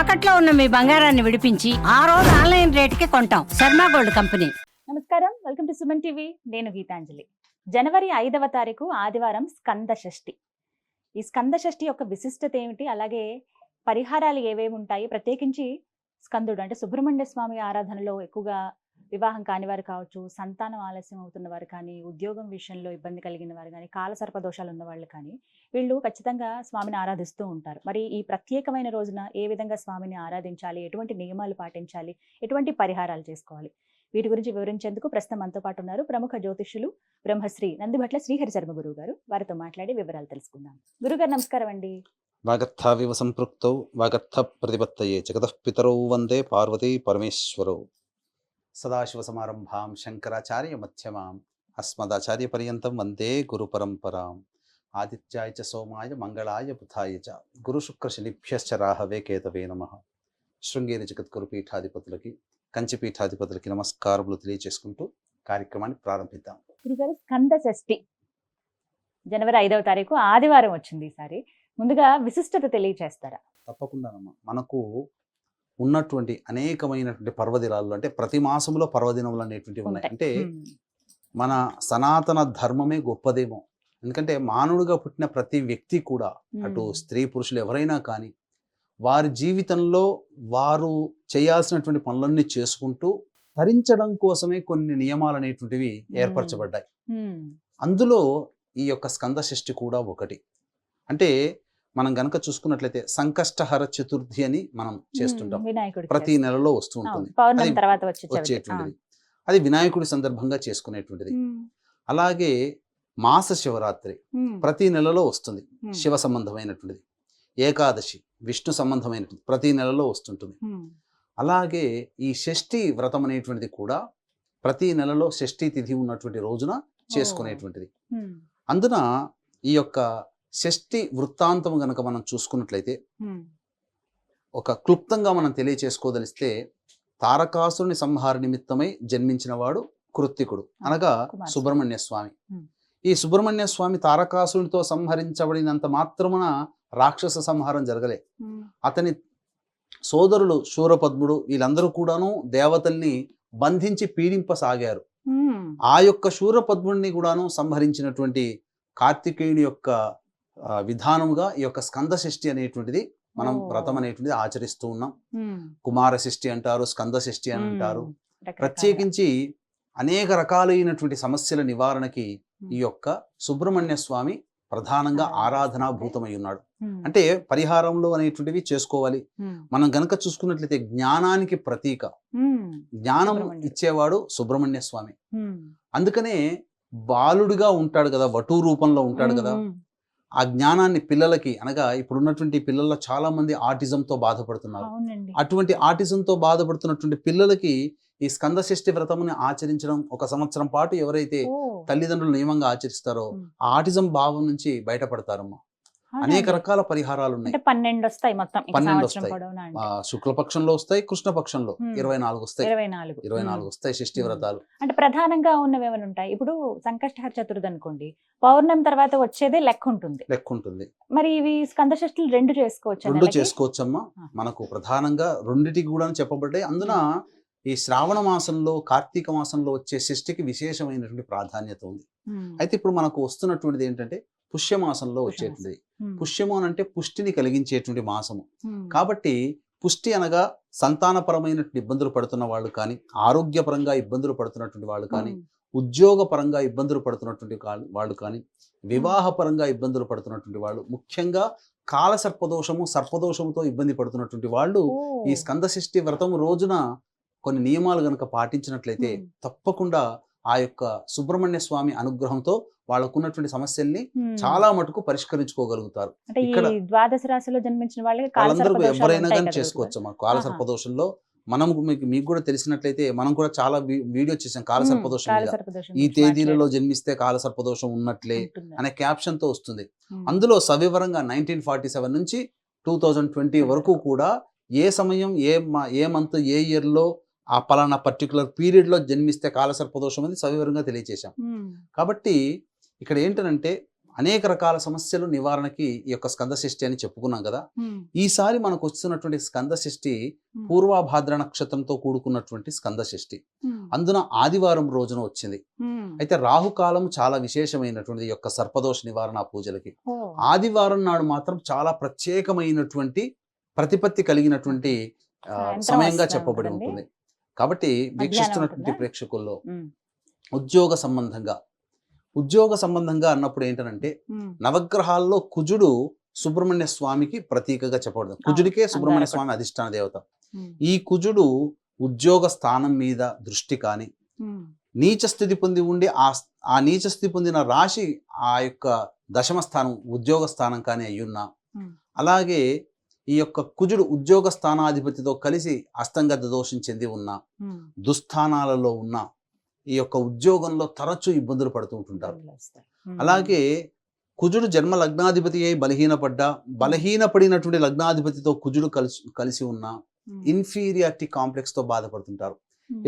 తాకట్లో ఉన్న మీ బంగారాన్ని విడిపించి ఆ రోజు ఆన్లైన్ రేటుకి కొంటాం. Sharma gold company. నమస్కారం, వెల్కమ్ టు సుమన్ టీవీ. నేను గీతాంజలి. జనవరి 5వ తారీఖు ఆదివారం స్కంద షష్ఠి. ఈ స్కంద షష్ఠి యొక్క విశిష్టత ఏమిటి, అలాగే పరిహారాలు ఏవేవి ఉంటాయి? ప్రత్యేకించి స్కందుడు అంటే సుబ్రహ్మణ్య స్వామి ఆరాధనలో ఎక్కువగా వివాహం కాని వారు కావచ్చు, సంతానం ఆలస్యం అవుతున్న వారు కానీ, ఉద్యోగం విషయంలో ఇబ్బంది కలిగిన వారు కానీ, కాలసర్ప దోషాలు ఉన్న వాళ్ళు కానీ వీళ్ళు ఖచ్చితంగా స్వామిని ఆరాధిస్తూ ఉంటారు. మరి ఈ ప్రత్యేకమైన రోజున ఏ విధంగా స్వామిని ఆరాధించాలి, ఎటువంటి నియమాలు పాటించాలి, ఎటువంటి పరిహారాలు చేసుకోవాలి, వీటి గురించి వివరించేందుకు ప్రస్తుతం మనతో పాటు ఉన్నారు ప్రముఖ జ్యోతిష్యులు బ్రహ్మశ్రీ నందిభట్ల శ్రీహరి శర్మ గురువు గారు. వారితో మాట్లాడి వివరాలు తెలుసుకుందాం. గురుగారు నమస్కారం అండి. వాగర్థావివ సంపృక్తౌ వాగర్థ ప్రతిపత్తయే జగతః పితరౌ వందే పార్వతీ పరమేశ్వరౌ. సదాశివసమారంభాం శంకరాచార్య మధ్యమాం అస్మదాచార్య పర్యంతం వందే గురు పరంపరాం. ఆదిత్యాయ చ సోమాయ మంగళాయ బుధాయ చ గురు శుక్ర శనిభ్యశ్చ రాహవే కేతవే నమః. శృంగేరి జగద్గురు పీఠాధిపతులకి, కంచి పీఠాధిపతులకి నమస్కారములు తెలియజేసుకుంటూ కార్యక్రమాన్ని ప్రారంభిద్దాం. గురుగారు, స్కంద షష్ఠి జనవరి 5వ తారీఖు ఆదివారం వచ్చింది. ఈసారి ముందుగా విశిష్టత తెలియచేస్తారా? తప్పకుండానమ్మా. మనకు ఉన్నటువంటి అనేకమైనటువంటి పర్వదినాలు, అంటే ప్రతి మాసంలో పర్వదినములు అనేటువంటివి ఉన్నాయి. అంటే మన సనాతన ధర్మమే గొప్పదేమో. ఎందుకంటే మానవుడిగా పుట్టిన ప్రతి వ్యక్తి కూడా, అటు స్త్రీ పురుషులు ఎవరైనా కానీ, వారి జీవితంలో వారు చేయాల్సినటువంటి పనులన్నీ చేసుకుంటూ తరించడం కోసమే కొన్ని నియమాలు అనేటువంటివి ఏర్పరచబడ్డాయి. అందులో ఈ యొక్క స్కంద షష్ఠి కూడా ఒకటి. అంటే మనం గనక చూసుకున్నట్లయితే సంకష్టహర చతుర్థి అని మనం చేస్తుంటాం, ప్రతి నెలలో వస్తూ ఉంటుంది, వచ్చేటువంటిది. అది వినాయకుడి సందర్భంగా చేసుకునేటువంటిది. అలాగే మాస శివరాత్రి ప్రతి నెలలో వస్తుంది, శివ సంబంధమైనటువంటిది. ఏకాదశి విష్ణు సంబంధమైనటువంటి ప్రతి నెలలో వస్తుంటుంది. అలాగే ఈ షష్ఠి వ్రతం అనేటువంటిది కూడా ప్రతి నెలలో షష్ఠి తిథి ఉన్నటువంటి రోజున చేసుకునేటువంటిది. అందున ఈ యొక్క షష్ఠి వృత్తాంతం గనక మనం చూసుకున్నట్లయితే, ఒక క్లుప్తంగా మనం తెలియచేసుకోదలిస్తే, తారకాసురుని సంహార నిమిత్తమై జన్మించిన వాడు కృత్తికుడు, అనగా సుబ్రహ్మణ్య స్వామి. ఈ సుబ్రహ్మణ్య స్వామి తారకాసురునితో సంహరించబడినంత మాత్రమున రాక్షస సంహారం జరగలే. అతని సోదరులు శూరపద్ముడు వీళ్ళందరూ కూడాను దేవతల్ని బంధించి పీడింపసాగారు. ఆ యొక్క శూరపద్ముడిని కూడాను సంహరించినటువంటి కార్తికేయుని యొక్క విధానముగా ఈ యొక్క స్కంద షష్ఠి అనేటువంటిది మనం వ్రతం అనేటువంటిది ఆచరిస్తూ ఉన్నాం. కుమార షష్ఠి అంటారు, స్కంద షష్ఠి అని అంటారు. ప్రత్యేకించి అనేక రకాలైనటువంటి సమస్యల నివారణకి ఈ యొక్క సుబ్రహ్మణ్య స్వామి ప్రధానంగా ఆరాధనాభూతమై ఉన్నాడు. అంటే పరిహారంలో అనేటువంటివి చేసుకోవాలి. మనం గనక చూసుకున్నట్లయితే జ్ఞానానికి ప్రతీక, జ్ఞానం ఇచ్చేవాడు సుబ్రహ్మణ్య స్వామి. అందుకనే బాలుడిగా ఉంటాడు కదా, వటు రూపంలో ఉంటాడు కదా. ఆ జ్ఞానాన్ని పిల్లలకి, అనగా ఇప్పుడున్నటువంటి పిల్లల్లో చాలా మంది ఆటిజంతో బాధపడుతున్నారు. అటువంటి ఆటిజంతో బాధపడుతున్నటువంటి పిల్లలకి ఈ స్కంద షష్ఠి వ్రతముని ఆచరించడం, ఒక సంవత్సరం పాటు ఎవరైతే తల్లిదండ్రులు నియమంగా ఆచరిస్తారో ఆ ఆటిజం భావం నుంచి బయటపడతారమ్మా. అనేక రకాల పరిహారాలు ఉన్నాయి. 12 వస్తాయి మొత్తం. 12 వస్తాయి. శుక్లపక్షంలో వస్తాయి, కృష్ణపక్షంలో 24 వస్తాయి. 24 వస్తాయి షష్ఠి వ్రతాలు. అంటే ప్రధానంగా ఉన్నవి ఏమైనా ఉంటాయి? ఇప్పుడు సంకష్టహర చతుర్థి అనుకోండి, పౌర్ణమి తర్వాత వచ్చేదే లెక్క ఉంటుంది. మరి ఇవి స్కంద షష్ఠులు రెండు చేసుకోవచ్చమ్మా. మనకు ప్రధానంగా రెండిటికి కూడా చెప్పబడ్డాయి. అందున ఈ శ్రావణ మాసంలో, కార్తీక మాసంలో వచ్చే షష్ఠికి విశేషమైనటువంటి ప్రాధాన్యత ఉంది. అయితే ఇప్పుడు మనకు వస్తున్నటువంటిది ఏంటంటే పుష్యమాసంలో వచ్చేటువంటిది. పుష్యము అని అంటే పుష్టిని కలిగించేటువంటి మాసము. కాబట్టి పుష్టి అనగా సంతానపరమైనటువంటి ఇబ్బందులు పడుతున్న వాళ్ళు కానీ, ఆరోగ్యపరంగా ఇబ్బందులు పడుతున్నటువంటి వాళ్ళు కానీ, ఉద్యోగపరంగా ఇబ్బందులు పడుతున్నటువంటి వాళ్ళు కానీ, వివాహపరంగా ఇబ్బందులు పడుతున్నటువంటి వాళ్ళు, ముఖ్యంగా కాలసర్పదోషము, సర్పదోషముతో ఇబ్బంది పడుతున్నటువంటి వాళ్ళు ఈ స్కంద షష్ఠి వ్రతం రోజున కొన్ని నియమాలు గనక పాటించినట్లయితే తప్పకుండా ఆ యొక్క సుబ్రహ్మణ్య స్వామి అనుగ్రహంతో వాళ్ళకున్నటువంటి సమస్యల్ని చాలా మటుకు పరిష్కరించుకోగలుగుతారు. ఇక్కడ ద్వాదశ రాశిలో జన్మించిన వాళ్ళందరూ ఎవరైనా కానీ చేసుకోవచ్చు. మా కాలసర్పదోషంలో మనం మీకు కూడా తెలిసినట్లయితే మనం కూడా చాలా వీడియో చేసాం కాలసర్పదోషం మీద. ఈ తేదీలలో జన్మిస్తే కాలసర్పదోషం ఉన్నట్లే అనే క్యాప్షన్ తో వస్తుంది. అందులో సవివరంగా 1947 నుంచి 2020 వరకు కూడా ఏ సమయం, ఏ మంత్, ఏ ఇయర్ లో ఆ పలానా పర్టికులర్ పీరియడ్ లో జన్మిస్తే కాలసర్పదోషం అని సవివరంగా తెలియచేశాం. కాబట్టి ఇక్కడ ఏంటంటే అనేక రకాల సమస్యలు నివారణకి ఈ యొక్క స్కంద షష్ఠి అని చెప్పుకున్నాం కదా. ఈసారి మనకు వస్తున్నటువంటి స్కంద షష్ఠి పూర్వభాద్ర నక్షత్రంతో కూడుకున్నటువంటి స్కంద షష్ఠి, అందున ఆదివారం రోజున వచ్చింది. అయితే రాహుకాలం చాలా విశేషమైనటువంటి ఈ యొక్క సర్పదోష నివారణ పూజలకి ఆదివారం నాడు మాత్రం చాలా ప్రత్యేకమైనటువంటి ప్రతిపత్తి కలిగినటువంటి సమయంగా చెప్పబడి ఉంటుంది. కాబట్టి వీక్షిస్తున్నటువంటి ప్రేక్షకుల్లో ఉద్యోగ సంబంధంగా అన్నప్పుడు ఏంటంటే నవగ్రహాల్లో కుజుడు సుబ్రహ్మణ్య స్వామికి ప్రతీకగా చెప్పబడుతుంది. కుజుడికే సుబ్రహ్మణ్య స్వామి అధిష్టాన దేవత. ఈ కుజుడు ఉద్యోగ స్థానం మీద దృష్టి కానీ, నీచ స్థితి పొంది ఉండి ఆ నీచ స్థితి పొందిన రాశి ఆ యొక్క దశమ స్థానం ఉద్యోగ స్థానం కానీ అయ్యున్నా, అలాగే ఈ యొక్క కుజుడు ఉద్యోగ స్థానాధిపతితో కలిసి అస్తంగత దోషం చెంది ఉన్న, దుస్థానాలలో ఉన్న ఈ యొక్క ఉద్యోగంలో తరచూ ఇబ్బందులు పడుతూ ఉంటుంటారు. అలాగే కుజుడు జన్మ లగ్నాధిపతి అయి బలహీనపడినటువంటి లగ్నాధిపతితో కుజుడు కలిసి ఉన్న ఇన్ఫీరియారిటీ కాంప్లెక్స్ తో బాధపడుతుంటారు.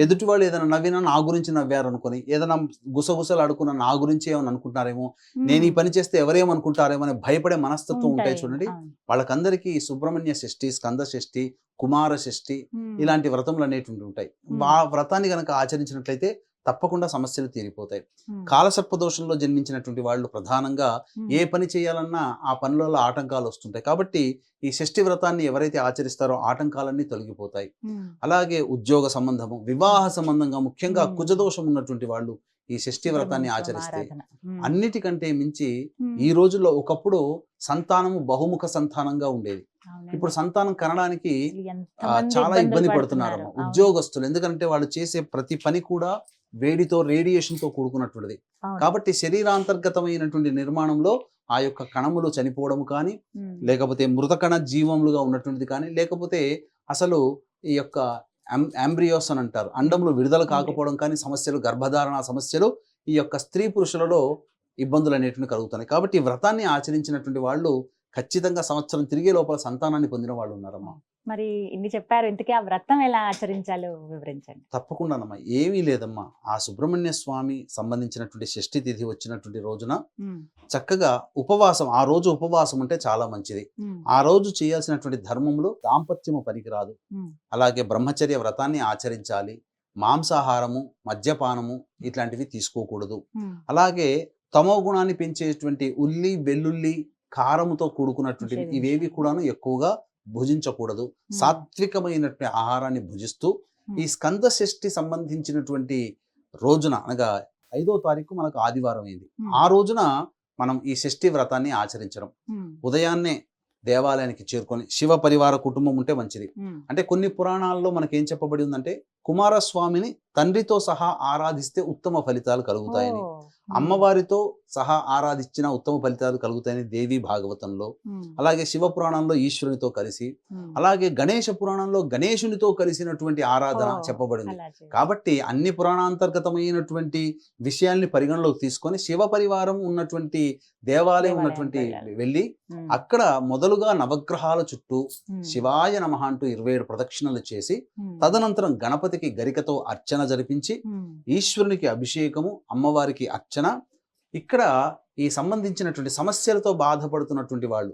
ఎదుటి వాళ్ళు ఏదైనా నవ్వినా నా గురించి నవ్వారు అనుకుని, ఏదైనా గుసగుసలు అడుకున్నా నా గురించి ఏమని అనుకుంటారేమో, నేను ఈ పని చేస్తే ఎవరేమనుకుంటారేమో అని భయపడే మనస్తత్వం ఉంటాయి చూడండి. వాళ్ళకందరికీ సుబ్రహ్మణ్య షష్ఠి, స్కంద షష్ఠి, కుమార షష్ఠి ఇలాంటి వ్రతములు అనేటువంటి ఉంటాయి. ఆ వ్రతాన్ని కనుక ఆచరించినట్లయితే తప్పకుండా సమస్యలు తీరిపోతాయి. కాలసర్పదోషంలో జన్మించినటువంటి వాళ్ళు ప్రధానంగా ఏ పని చేయాలన్నా ఆ పనులలో ఆటంకాలు వస్తుంటాయి. కాబట్టి ఈ షష్ఠి వ్రతాన్ని ఎవరైతే ఆచరిస్తారో ఆటంకాలన్నీ తొలగిపోతాయి. అలాగే ఉద్యోగ సంబంధము, వివాహ సంబంధంగా ముఖ్యంగా కుజదోషం ఉన్నటువంటి వాళ్ళు ఈ షష్ఠి వ్రతాన్ని ఆచరిస్తే అన్నిటికంటే మించి ఈ రోజుల్లో ఒకప్పుడు సంతానము బహుముఖ సంతానంగా ఉండేది. ఇప్పుడు సంతానం కనడానికి చాలా ఇబ్బంది పడుతున్నారు ఉద్యోగస్తులు. ఎందుకంటే వాళ్ళు చేసే ప్రతి పని కూడా వేడితో, రేడియేషన్ తో కూడుకున్నటువంటిది. కాబట్టి శరీరాంతర్గతమైనటువంటి నిర్మాణంలో ఆ యొక్క కణములు చనిపోవడం కానీ, లేకపోతే మృతకణ జీవములుగా ఉన్నటువంటిది కానీ, లేకపోతే అసలు ఈ యొక్క అంబ్రియోస్ అని అంటారు, అండములు విడుదల కాకపోవడం కానీ సమస్యలు, గర్భధారణ సమస్యలు ఈ యొక్క స్త్రీ పురుషులలో ఇబ్బందులు అనేటువంటి కలుగుతున్నాయి. కాబట్టి ఈ వ్రతాన్ని ఆచరించినటువంటి వాళ్ళు ఖచ్చితంగా సంవత్సరం తిరిగే లోపల సంతానాన్ని పొందిన వాళ్ళు ఉన్నారమ్మా. మరి ఇన్ని చెప్పారు, ఇంతకీ ఆ వ్రతం ఎలా ఆచరించాలో వివరించండి. తప్పకుండానమ్మా. ఏమీ లేదమ్మా, ఆ సుబ్రహ్మణ్య స్వామి సంబంధించినటువంటి షష్ఠి తిథి వచ్చినటువంటి రోజున చక్కగా ఉపవాసం, ఆ రోజు ఉపవాసం ఉంటే చాలా మంచిది. ఆ రోజు చేయాల్సినటువంటి ధర్మములు దాంపత్యము పనికిరాదు. అలాగే బ్రహ్మచర్య వ్రతాన్ని ఆచరించాలి. మాంసాహారము, మద్యపానము ఇట్లాంటివి తీసుకోకూడదు. అలాగే తమో గుణాన్ని పెంచేటువంటి ఉల్లి, వెల్లుల్లి, కారముతో కూడుకున్నటువంటి ఇవేవి కూడాను ఎక్కువగా భుజించకూడదు. సాత్వికమైనటువంటి ఆహారాన్ని భుజిస్తూ ఈ స్కంద షష్ఠి సంబంధించినటువంటి రోజున, అనగా 5వ తారీఖు మనకు ఆదివారం అయింది, ఆ రోజున మనం ఈ షష్ఠి వ్రతాన్ని ఆచరించడం. ఉదయాన్నే దేవాలయానికి చేరుకొని, శివ పరివార కుటుంబం ఉంటే మంచిది. అంటే కొన్ని పురాణాల్లో మనకేం చెప్పబడి ఉందంటే, కుమారస్వామిని తండ్రితో సహా ఆరాధిస్తే ఉత్తమ ఫలితాలు కలుగుతాయని, అమ్మవారితో సహా ఆరాధించిన ఉత్తమ ఫలితాలు కలుగుతాయని దేవి భాగవతంలో, అలాగే శివ పురాణంలో ఈశ్వరునితో కలిసి, అలాగే గణేష పురాణంలో గణేశునితో కలిసినటువంటి ఆరాధన చెప్పబడింది. కాబట్టి అన్ని పురాణాంతర్గతమైనటువంటి విషయాల్ని పరిగణలోకి తీసుకొని శివ పరివారం ఉన్నటువంటి దేవాలయం ఉన్నటువంటి వెళ్ళి అక్కడ మొదలుగా నవగ్రహాల చుట్టూ శివాయ నమః అంటూ 27 ప్రదక్షిణలు చేసి, తదనంతరం గణపతికి గరికతో అర్చన జరిపించి, ఈశ్వరునికి అభిషేకము, అమ్మవారికి అర్చన. ఇక్కడ ఈ సంబంధించినటువంటి సమస్యలతో బాధపడుతున్నటువంటి వాళ్ళు,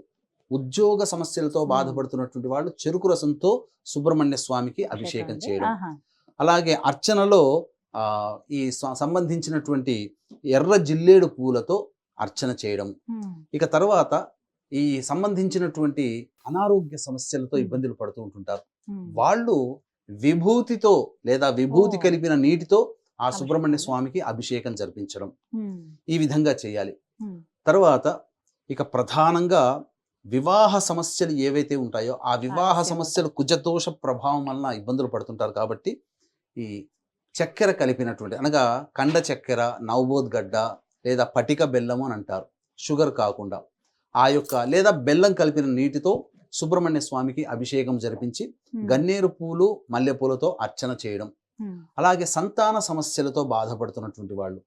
ఉద్యోగ సమస్యలతో బాధపడుతున్నటువంటి వాళ్ళు చెరుకు రసంతో సుబ్రహ్మణ్య స్వామికి అభిషేకం చేయడం. అలాగే అర్చనలో ఈ సంబంధించినటువంటి ఎర్ర జిల్లేడు పూలతో అర్చన చేయడం. ఇక తర్వాత ఈ సంబంధించినటువంటి అనారోగ్య సమస్యలతో ఇబ్బందులు పడుతూ ఉంటుంటారు వాళ్ళు విభూతితో లేదా విభూతి కలిపిన నీటితో ఆ సుబ్రహ్మణ్య స్వామికి అభిషేకం జరిపించడం, ఈ విధంగా చేయాలి. తర్వాత ఇక ప్రధానంగా వివాహ సమస్యలు ఏవైతే ఉంటాయో ఆ వివాహ సమస్యలు కుజదోష ప్రభావం వలన ఇబ్బందులు పడుతుంటారు. కాబట్టి ఈ చక్కెర కలిపినటువంటి, అనగా కండ చక్కెర, నవబోద్గడ్డ లేదా పటిక బెల్లము అని అంటారు, షుగర్ కాకుండా ఆ యొక్క లేదా బెల్లం కలిపిన నీటితో సుబ్రహ్మణ్య స్వామికి అభిషేకం జరిపించి గన్నేరు పూలు, మల్లెపూలతో అర్చన చేయడం. అలాగే సంతాన సమస్యలతో బాధపడుతున్నటువంటి వాళ్ళు,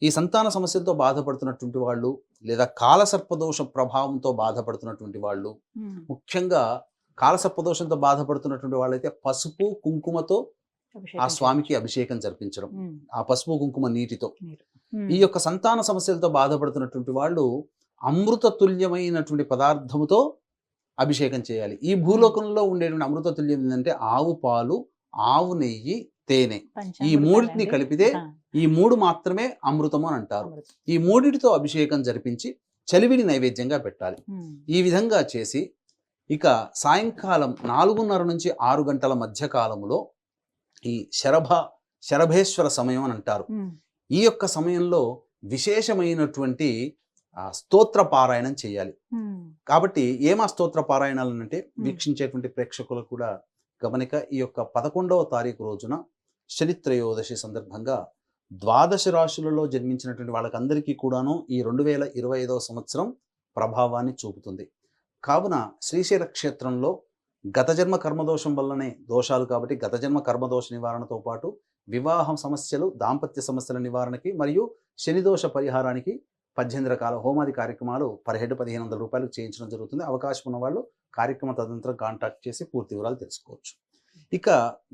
ఈ సంతాన సమస్యలతో బాధపడుతున్నటువంటి వాళ్ళు లేదా కాలసర్పదోష ప్రభావంతో బాధపడుతున్నటువంటి వాళ్ళు, ముఖ్యంగా కాలసర్పదోషంతో బాధపడుతున్నటువంటి వాళ్ళైతే పసుపు కుంకుమతో ఆ స్వామికి అభిషేకం జరిపించడం, ఆ పసుపు కుంకుమ నీటితో. ఈ యొక్క సంతాన సమస్యలతో బాధపడుతున్నటువంటి వాళ్ళు అమృత తుల్యమైనటువంటి పదార్థముతో అభిషేకం చేయాలి. ఈ భూలోకంలో ఉండేటువంటి అమృత తుల్యం ఏంటంటే ఆవు పాలు, ఆవు నెయ్యి, తేనె. ఈ పంచామృతాలు మూడింటిని అండి. కలిపితే ఆ, ఈ మూడు మాత్రమే అమృతము అని అంటారు. అమృతం. ఈ మూడిటితో అభిషేకం జరిపించి చలివిడి నైవేద్యంగా పెట్టాలి. ఉమ్, ఈ విధంగా చేసి ఇక సాయంకాలం 4:30 నుంచి 6 గంటల మధ్య కాలములో ఈ శరభేశ్వర సమయం అని అంటారు. ఉమ్, ఈ యొక్క సమయంలో విశేషమైనటువంటి స్తోత్ర పారాయణం చేయాలి. ఉమ్, కాబట్టి ఏమా స్తోత్ర పారాయణాలు అంటే వీక్షించేటువంటి ప్రేక్షకులకు కూడా గమనిక. ఈ యొక్క 11వ తారీఖు రోజున శని త్రయోదశి సందర్భంగా ద్వాదశ రాశులలో జన్మించినటువంటి వాళ్ళకందరికీ కూడాను ఈ 2025వ సంవత్సరం ప్రభావాన్ని చూపుతుంది. కావున శ్రీశైల క్షేత్రంలో గత జన్మ కర్మదోషం వల్లనే దోషాలు కాబట్టి గత జన్మ కర్మదోష నివారణతో పాటు వివాహం సమస్యలు, దాంపత్య సమస్యల నివారణకి మరియు శనిదోష పరిహారానికి 18 రకాల హోమాది కార్యక్రమాలు పర్ హెడ్ 1500 రూపాయలకు చేయించడం జరుగుతుంది. అవకాశం ఉన్న వాళ్ళు కార్యక్రమ తదనంతరం కాంటాక్ట్ చేసి పూర్తి వివరాలు తెలుసుకోవచ్చు. ఇక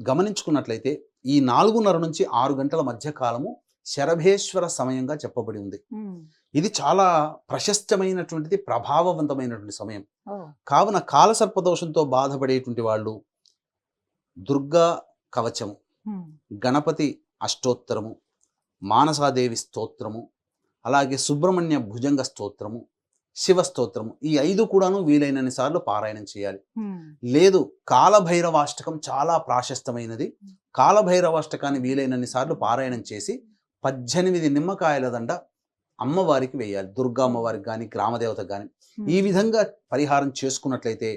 గమనించుకున్నట్లయితే ఈ 4:30 నుంచి 6 గంటల మధ్య కాలము శరభేశ్వర సమయంగా చెప్పబడి ఉంది. ఉమ్. ఇది చాలా ప్రశస్తమైనటువంటిది, ప్రభావవంతమైనటువంటి సమయం. ఓ, కావున కాలసర్పదోషంతో బాధపడేటువంటి వాళ్ళు దుర్గా కవచము, ఉమ్, గణపతి అష్టోత్తరము, మానసాదేవి స్తోత్రము, అలాగే సుబ్రహ్మణ్య భుజంగ స్తోత్రము, శివ స్తోత్రము, ఈ 5 కూడాను వీలైనన్ని సార్లు పారాయణం చేయాలి. ఉమ్, లేదు కాలభైరవాష్టకం చాలా ప్రాశస్తమైనది. కాలభైరవాష్టకాన్ని వీలైనన్ని సార్లు పారాయణం చేసి 18 నిమ్మకాయల దండ అమ్మవారికి వేయాలి. దుర్గా అమ్మవారికి కానీ గ్రామదేవతకు కానీ. ఈ విధంగా పరిహారం చేసుకున్నట్లయితే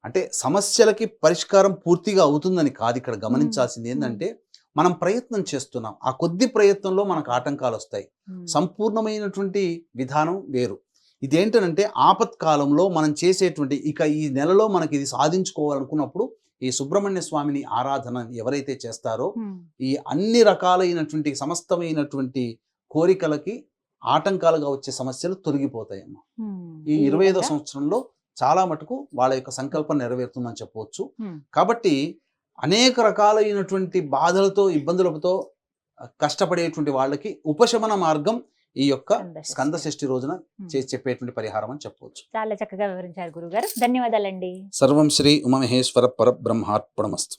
అంటే సమస్యలకి పరిష్కారం పూర్తిగా అవుతుందని కాదు. ఇక్కడ గమనించాల్సింది ఏంటంటే మనం ప్రయత్నం చేస్తున్నాం, ఆ కొద్ది ప్రయత్నంలో మనకు ఆటంకాలు వస్తాయి. ఉమ్, సంపూర్ణమైనటువంటి విధానం వేరు. ఇదేంటంటే ఆపత్కాలంలో మనం చేసేటువంటి ఇక ఈ నెలలో మనకి ఇది సాధించుకోవాలనుకున్నప్పుడు ఈ సుబ్రహ్మణ్య స్వామిని ఆరాధన ఎవరైతే చేస్తారో ఉమ్, ఈ అన్ని రకాలైనటువంటి సమస్తమైనటువంటి కోరికలకి ఆటంకాలుగా వచ్చే సమస్యలు తొలగిపోతాయమ్మా. ఉమ్. ఈ 25వ విధంగా, సంవత్సరంలో చాలా మటుకు వాళ్ళ యొక్క సంకల్పం నెరవేరుతుందని చెప్పవచ్చు. ఉమ్, కాబట్టి అనేక రకాలైనటువంటి బాధలతో, ఇబ్బందులతో కష్టపడేటువంటి వాళ్ళకి ఉపశమన మార్గం ఈ యొక్క స్కంద షష్ఠి రోజున చేసి చెప్పేటువంటి పరిహారం అని చెప్పవచ్చు. చాలా చక్కగా వివరించారు గురుగారు. ధన్యవాదాలండి. సర్వం శ్రీ ఉమామహేశ్వర పరబ్రహ్మార్పణమస్తు.